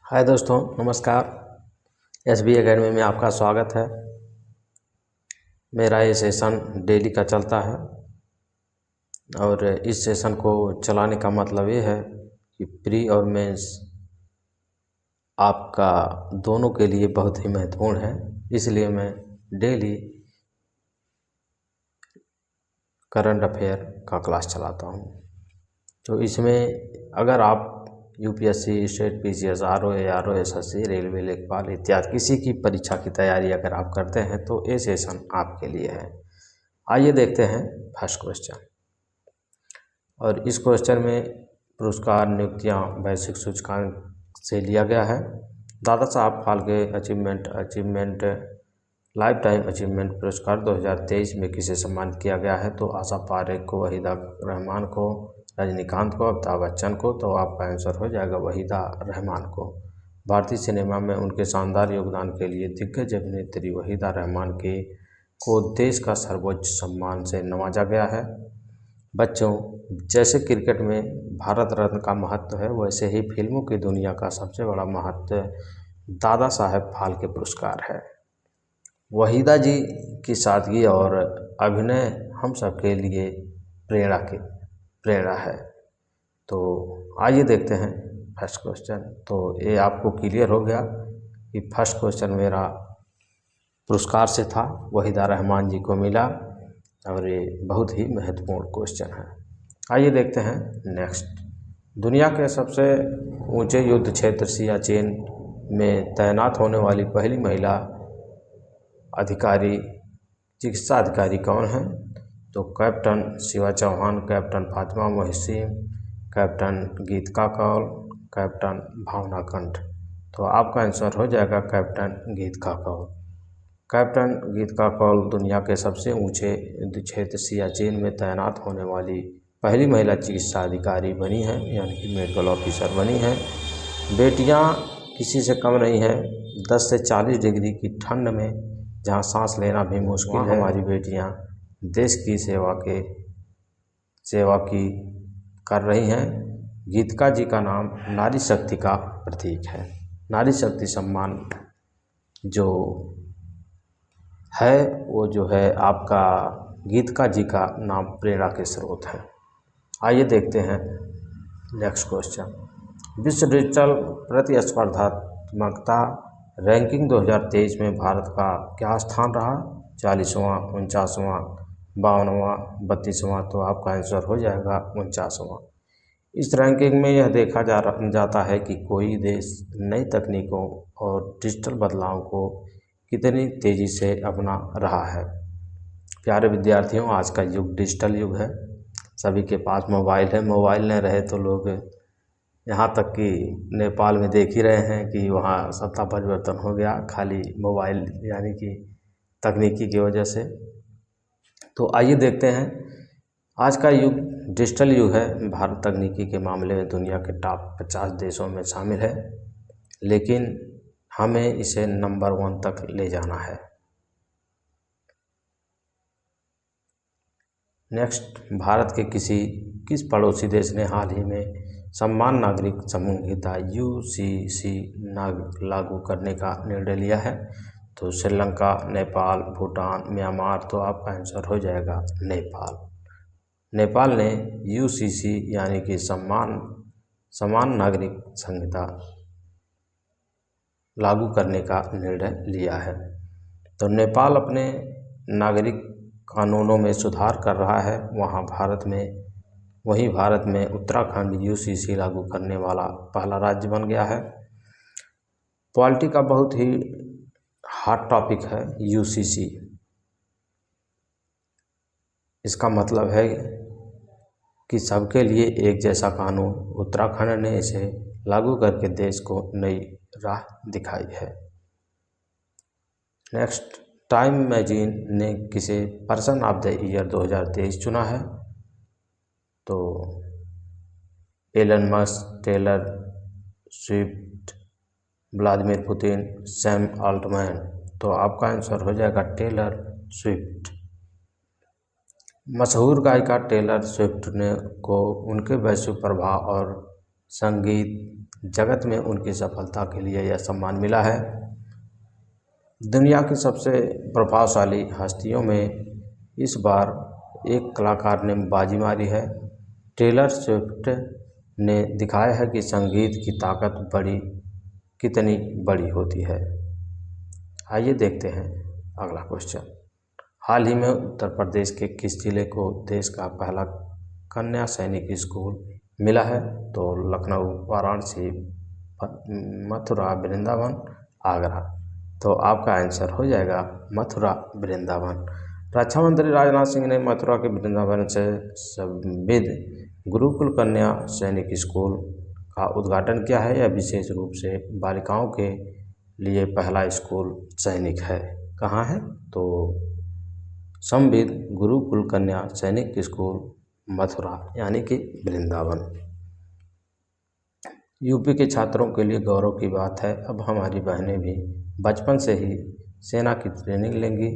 हाय दोस्तों, नमस्कार। SB academy में आपका स्वागत है। मेरा ये सेशन डेली का चलता है और इस सेशन को चलाने का मतलब ये है कि प्री और मेंस आपका दोनों के लिए बहुत ही महत्वपूर्ण है। इसलिए मैं डेली करंट अफेयर का क्लास चलाता हूँ। तो इसमें अगर आप UPSC, state PCS, ROA, SSC, railway, लेखपाल इत्यादि किसी की परीक्षा की तैयारी अगर आप करते हैं तो ये सेशन आपके लिए है। आइए देखते हैं फर्स्ट क्वेश्चन। और इस क्वेश्चन में पुरस्कार, नियुक्तियाँ वैश्विक सूचकांक से लिया गया है। Dada Saheb Phalke achievement life time achievement पुरस्कार 2023 में किसे सम्मानित किया गया है? तो आशा पारेख को, वहीदा रहमान को, रजनीकांत को, अमिताभ बच्चन को। तो आपका आंसर हो जाएगा वहीदा रहमान को। भारतीय सिनेमा में उनके शानदार योगदान के लिए दिग्गज अभिनेत्री वहीदा रहमान को देश का सर्वोच्च सम्मान से नवाजा गया है। बच्चों, जैसे क्रिकेट में भारत रत्न का महत्व है, वैसे ही फिल्मों की दुनिया का सबसे बड़ा महत्व दादा साहेब फाल्के पुरस्कार है। वहीदा जी की सादगी और अभिनय हम सबके लिए प्रेरणा है। तो आइए देखते हैं फर्स्ट क्वेश्चन। तो ये आपको क्लियर हो गया कि फर्स्ट क्वेश्चन मेरा पुरस्कार से था, वहीदा रहमान जी को मिला और ये बहुत ही महत्वपूर्ण क्वेश्चन है। आइए देखते हैं नेक्स्ट। दुनिया के सबसे ऊंचे युद्ध क्षेत्र सियाचिन में तैनात होने वाली पहली महिला चिकित्सा अधिकारी कौन है? तो captain Shiva Chauhan, captain Fatima Mohsin, captain Geetika Kaul, captain Bhavna Kanth. तो आपका आंसर हो जाएगा कैप्टन गीतिका कौल। कैप्टन गीतिका कौल दुनिया के सबसे ऊंचे युद्ध क्षेत्र सियाचिन में तैनात होने वाली पहली महिला चिकित्सा अधिकारी बनी है, यानी कि मेडिकल ऑफिसर बनी है। बेटियां किसी से कम नहीं है। 10 से 40 डिग्री की ठंड में जहां सांस लेना भी मुश्किल है, हमारी बेटियां देश की सेवा की कर रही हैं। गीतिका जी का नाम नारी शक्ति का प्रतीक है। नारी शक्ति सम्मान जो है वो जो है आपका गीतिका जी का नाम प्रेरणा के स्रोत है। आइए देखते हैं नेक्स्ट क्वेश्चन। विश्व डिजिटल प्रतिस्पर्धात्मकता रैंकिंग 2023 में भारत का क्या स्थान रहा? 40वां, 49वां, 52वां, 32वां। तो आपका आंसर हो जाएगा 49वां। इस रैंकिंग में यह देखा जाता है कि कोई देश नई तकनीकों और डिजिटल बदलाव को कितनी तेज़ी से अपना रहा है। प्यारे विद्यार्थियों, आज का युग डिजिटल युग है। सभी के पास मोबाइल है। मोबाइल नहीं रहे तो लोग यहाँ तक कि नेपाल में देख ही रहे हैं कि वहाँ सत्ता परिवर्तन हो गया, खाली मोबाइल यानी कि तकनीकी की वजह से। तो आइए देखते हैं। आज का युग डिजिटल युग है। भारत तकनीकी के मामले में दुनिया के टॉप 50 देशों में शामिल है, लेकिन हमें इसे नंबर 1 तक ले जाना है। नेक्स्ट, भारत के किस पड़ोसी देश ने हाल ही में समान नागरिक संहिता UCC लागू करने का निर्णय लिया है? तो श्रीलंका, नेपाल, भूटान, म्यांमार। तो आपका आंसर हो जाएगा नेपाल। नेपाल ने UCC यानी कि समान नागरिक संहिता लागू करने का निर्णय लिया है। तो नेपाल अपने नागरिक कानूनों में सुधार कर रहा है। वहीं भारत में उत्तराखंड UCC लागू करने वाला पहला राज्य बन गया है। पॉलिटी का बहुत ही हॉट टॉपिक है UCC। इसका मतलब है कि सबके लिए एक जैसा कानून। उत्तराखंड ने इसे लागू करके देश को नई राह दिखाई है। नेक्स्ट, टाइम मैगजीन ने किसे पर्सन ऑफ द ईयर 2023 चुना है? तो Elon Musk, Taylor Swift, Vladimir Putin, Sam Altman. तो आपका आंसर हो जाएगा टेलर स्विफ्ट। मशहूर गायिका टेलर स्विफ्ट को उनके वैश्विक प्रभाव और संगीत जगत में उनकी सफलता के लिए यह सम्मान मिला है। दुनिया की सबसे प्रभावशाली हस्तियों में इस बार एक कलाकार ने बाजी मारी है। टेलर स्विफ्ट ने दिखाया है कि संगीत की ताकत कितनी बड़ी होती है। आइए देखते हैं अगला क्वेश्चन। हाल ही में उत्तर प्रदेश के किस जिले को देश का पहला कन्या सैनिक स्कूल मिला है? तो लखनऊ, वाराणसी, मथुरा, वृंदावन, आगरा। तो आपका आंसर हो जाएगा मथुरा, वृंदावन। रक्षा मंत्री राजनाथ सिंह ने मथुरा के वृंदावन से संविद गुरुकुल कन्या सैनिक स्कूल का उद्घाटन किया है। यह विशेष रूप से बालिकाओं के लिए पहला स्कूल सैनिक है। कहाँ है? तो संविद गुरुकुल कन्या सैनिक स्कूल, मथुरा यानी कि वृंदावन। यूपी के छात्रों के लिए गौरव की बात है, अब हमारी बहनें भी बचपन से ही सेना की ट्रेनिंग लेंगी।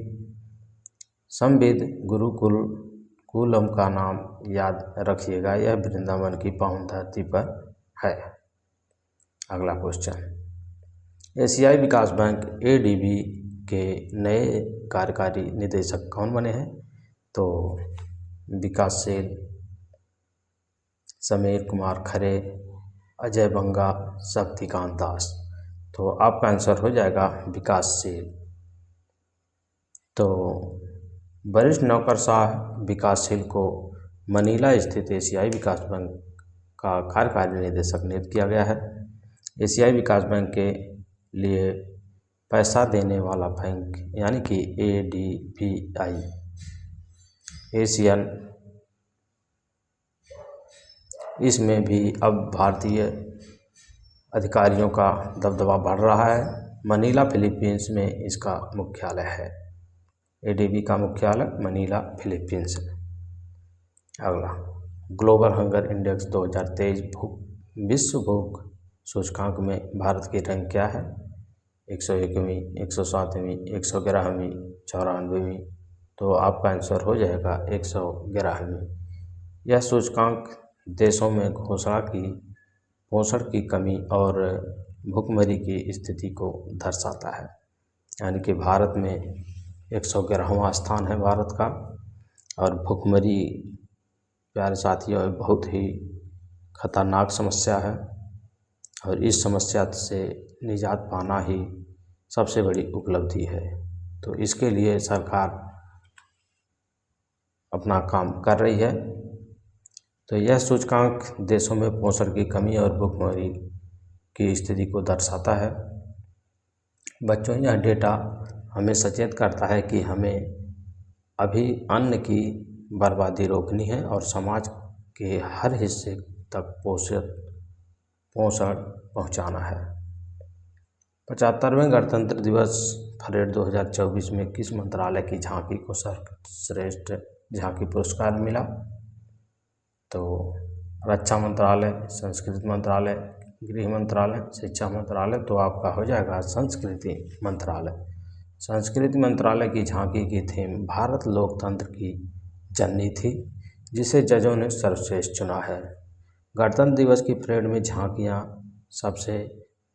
संविद गुरुकुलम का नाम याद रखिएगा, यह वृंदावन की पावन धरती पर है। अगला क्वेश्चन। एशियाई विकास बैंक ADB के नए कार्यकारी निदेशक कौन बने हैं? तो विकासशील, समीर कुमार खरे, अजय बंगा, शक्तिकांत दास। तो आपका आंसर हो जाएगा विकासशील। तो वरिष्ठ नौकरशाह विकासशील को मनीला स्थित एशियाई विकास बैंक का कार्यकारी निदेशक नियुक्त किया गया है। एशियाई विकास बैंक के लिए पैसा देने वाला बैंक यानी कि ADBI, एशियन, इसमें भी अब भारतीय अधिकारियों का दबदबा बढ़ रहा है। मनीला, फिलीपींस में इसका मुख्यालय है। ADB का मुख्यालय मनीला, फिलीपींस है। अगला, ग्लोबल हंगर इंडेक्स 2023 विश्व भूख सूचकांक में भारत की रैंक क्या है? 101वीं, 107वीं, 111वीं, 94वीं। तो आपका आंसर हो जाएगा 111वीं। यह सूचकांक देशों में पोषण की कमी और भुखमरी की स्थिति को दर्शाता है। यानी कि भारत में 111वां स्थान है भारत का। और भुखमरी प्यारे साथियों बहुत ही खतरनाक समस्या है और इस समस्या से निजात पाना ही सबसे बड़ी उपलब्धि है। तो इसके लिए सरकार अपना काम कर रही है। तो यह सूचकांक देशों में पोषण की कमी और भुखमरी की स्थिति को दर्शाता है। बच्चों, यह डेटा हमें सचेत करता है कि हमें अभी अन्न की बर्बादी रोकनी है और समाज के हर हिस्से तक पोषण पहुंचाना है। 75वें गणतंत्र दिवस परेड 2024 में किस मंत्रालय की झांकी को सर्वश्रेष्ठ झांकी पुरस्कार मिला? तो रक्षा मंत्रालय, संस्कृति मंत्रालय, गृह मंत्रालय, शिक्षा मंत्रालय। तो आपका हो जाएगा संस्कृति मंत्रालय। संस्कृति मंत्रालय की झांकी की थीम भारत लोकतंत्र की जननी थी, जिसे जजों ने सर्वश्रेष्ठ चुना है। गणतंत्र दिवस की परेड में झांकियाँ सबसे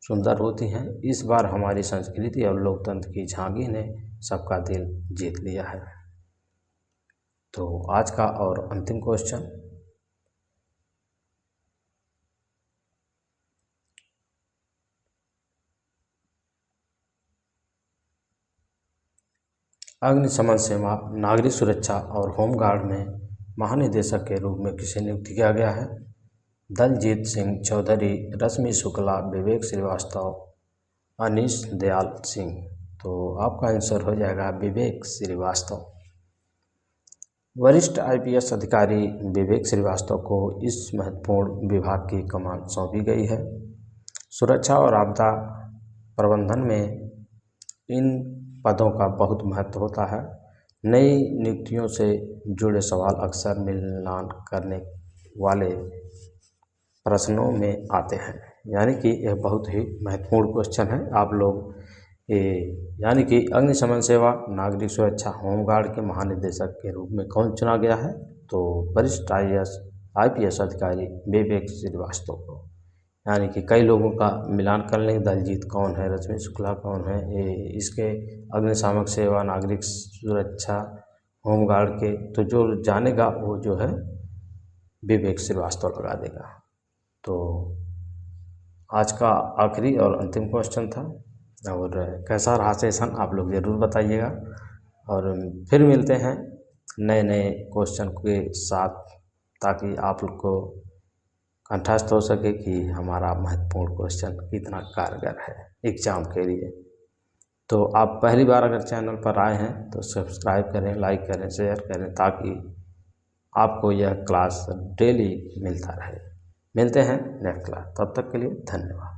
सुंदर होती हैं। इस बार हमारी संस्कृति और लोकतंत्र की झांकी ने सबका दिल जीत लिया है। तो आज का और अंतिम क्वेश्चन, अग्निशमन सेवा, नागरिक सुरक्षा और होमगार्ड में महानिदेशक के रूप में किसे नियुक्त किया गया है? दलजीत सिंह चौधरी, रश्मि शुक्ला, विवेक श्रीवास्तव, अनीश दयाल सिंह। तो आपका आंसर हो जाएगा विवेक श्रीवास्तव। वरिष्ठ IPS अधिकारी विवेक श्रीवास्तव को इस महत्वपूर्ण विभाग की कमान सौंपी गई है। सुरक्षा और आपदा प्रबंधन में इन पदों का बहुत महत्व होता है। नई नियुक्तियों से जुड़े सवाल अक्सर मिलान करने वाले प्रश्नों में आते हैं, यानी कि यह बहुत ही महत्वपूर्ण क्वेश्चन है। आप लोग यानी कि अग्निशमन सेवा, नागरिक सुरक्षा, होमगार्ड के महानिदेशक के रूप में कौन चुना गया है? तो वरिष्ठ IPS अधिकारी विवेक श्रीवास्तव को। यानी कि कई लोगों का मिलान कर लेंगे। दलजीत कौन है, रश्मि शुक्ला कौन है, ये इसके अग्निशामक सेवा, नागरिक सुरक्षा, होमगार्ड के, तो जो जानेगा वो जो है विवेक श्रीवास्तव लगा देगा। तो आज का आखिरी और अंतिम क्वेश्चन था, और कैसा रहा सेशन आप लोग ज़रूर बताइएगा। और फिर मिलते हैं नए नए क्वेश्चन के साथ, ताकि आप लोग को कंठस्थ हो सके कि हमारा महत्वपूर्ण क्वेश्चन कितना कारगर है एग्ज़ाम के लिए। तो आप पहली बार अगर चैनल पर आए हैं तो सब्सक्राइब करें, लाइक करें, शेयर करें, ताकि आपको यह क्लास डेली मिलता रहे। मिलते हैं नेक्स्ट क्लास, तब तक के लिए धन्यवाद।